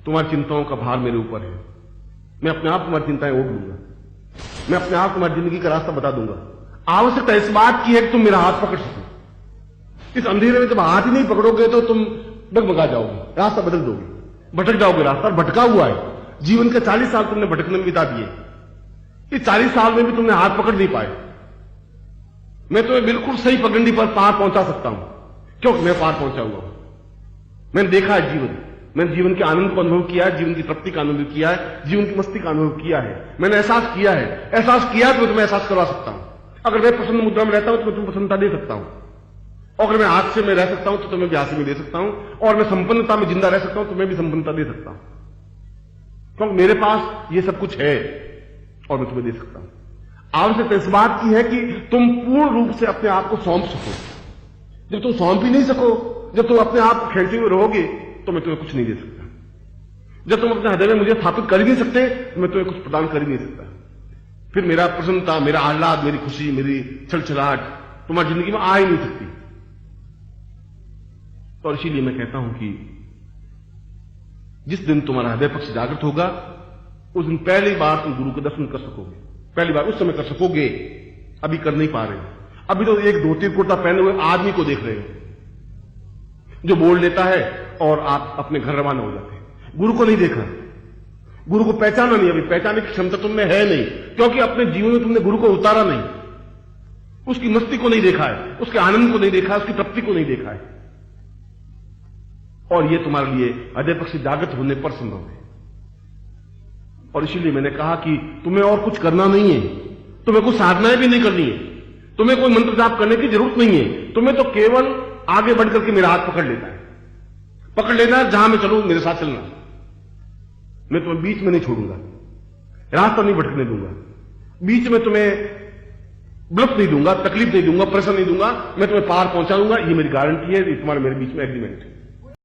तुम्हारी चिंताओं का भार मेरे ऊपर है। मैं अपने आप तुम्हारी चिंताएं ओढ़ लूंगा। मैं अपने आप तुम्हारी जिंदगी का रास्ता बता दूंगा। आवश्यकता इस बात की है कि तुम मेरा हाथ पकड़ सको। इस अंधेरे में जब हाथ ही नहीं पकड़ोगे तो तुम डगमगा जाओगे, रास्ता बदल दोगे, भटक जाओगे। रास्ता भटका हुआ है। जीवन के 40 साल तुमने भटकने में बिता दिए। इस 40 साल में भी तुमने हाथ पकड़ नहीं पाए। मैं तुम्हें बिल्कुल सही पगडंडी पर पार पहुंचा सकता हूं, क्योंकि मैं पार पहुंचा हुआ हूं। मैंने देखा है जीवन, मैंने जीवन के आनंद को अनुभव किया है, जीवन की तृप्ति का अनुभव किया है, जीवन की मस्ती का अनुभव किया है। मैंने एहसास किया है तो मैं तुम्हें एहसास करवा सकता हूं। अगर मैं प्रसन्न मुद्रा में रहता हूं तो मैं तुम्हें प्रसन्नता दे सकता हूं, और अगर मैं हास्य में रह सकता हूं तो तुम्हें भी हास्य में दे सकता हूं, और मैं संपन्नता में जिंदा रह सकता हूं तो मैं भी संपन्नता दे सकता हूं, क्योंकि मेरे पास ये सब कुछ है और मैं तुम्हें दे सकता हूं। आवश्यकता इस बात की है कि तुम पूर्ण रूप से अपने आप को सौंप सको। जब तुम सौंप ही नहीं सको, जब तुम अपने आप को खेलते हुए रहोगे तो मैं तुम्हें कुछ नहीं दे सकता। जब तुम अपने हृदय में मुझे स्थापित कर ही नहीं सकते तो मैं तुम्हें कुछ प्रदान कर ही नहीं सकता। फिर मेरा प्रसन्नता, मेरा आह्लाद, मेरी खुशी, मेरी छलछलाहट तुम्हारी जिंदगी में आ ही नहीं सकती। तो इसीलिए मैं कहता हूं कि जिस दिन तुम्हारा हृदय पक्ष जागृत होगा उस दिन पहली बार तुम गुरु के दर्शन कर सकोगे। पहली बार उस समय कर सकोगे, अभी कर नहीं पा रहे हो। अभी तो एक धोती कुर्ता पहने हुए आदमी को देख रहे हो जो बोल लेता है और आप अपने घर रवाना हो जाते हैं। गुरु को नहीं देखा, गुरु को पहचाना नहीं। अभी पहचानने की क्षमता तुम में है नहीं, क्योंकि अपने जीवन में तुमने गुरु को उतारा नहीं, उसकी मस्ती को नहीं देखा है, उसके आनंद को नहीं देखा है, उसकी तृप्ति को नहीं देखा है। और यह तुम्हारे लिए हृदय पक्ष जागृत होने पर संभव है। और इसीलिए मैंने कहा कि तुम्हें और कुछ करना नहीं है, तुम्हें कुछ साधनाएं भी नहीं करनी है, तुम्हें कोई मंत्र जाप करने की जरूरत नहीं है। तुम्हें तो केवल आगे बढ़कर के मेरा हाथ पकड़ लेना है, पकड़ लेना है। जहां मैं चलूं मेरे साथ चलना। मैं तुम्हें बीच में नहीं छोड़ूंगा, रास्ता नहीं भटकने दूंगा, बीच में तुम्हें ब्लफ नहीं दूंगा, तकलीफ नहीं दूंगा, प्रेशर नहीं दूंगा। मैं तुम्हें पार पहुंचा दूंगा। ये मेरी गारंटी है, ये तुम्हारे मेरे बीच में एग्रीमेंट है।